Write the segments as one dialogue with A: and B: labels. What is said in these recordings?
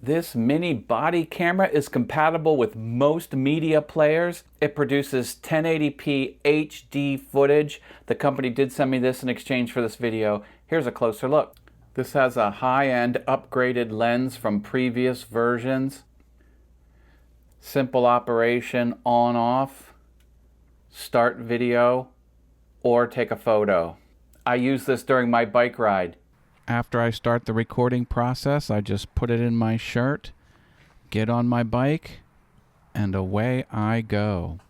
A: This mini body camera is compatible with most media players. It produces 1080p HD footage. The company did send me this in exchange for this video. Here's a closer look. This has a high-end upgraded lens from previous versions. Simple operation, on off, start video, or take a photo. I use this during my bike ride. After I start the recording process, I just put it in my shirt, get on my bike, and away I go.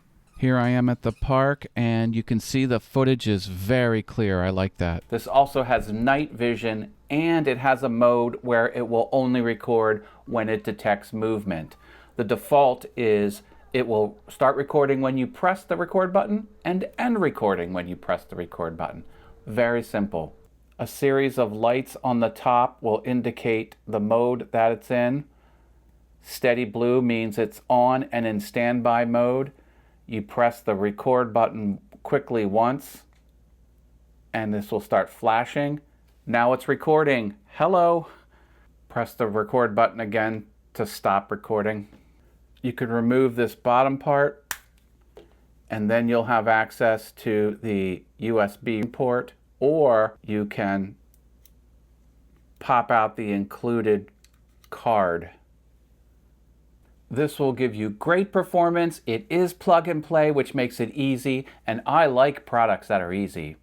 A: Here I am at the park, and you can see the footage is very clear. I like that. This also has night vision, and it has a mode where it will only record when it detects movement. The default is it will start recording when you press the record button and end recording when you press the record button. Very simple. A series of lights on the top will indicate the mode that it's in. Steady blue means it's on and in standby mode. You press the record button quickly once, and this will start flashing. Now it's recording. Hello. Press the record button again to stop recording. You could remove this bottom part, and then you'll have access to the USB port, or you can pop out the included card. This will give you great performance. It is plug and play, which makes it easy, and I like products that are easy.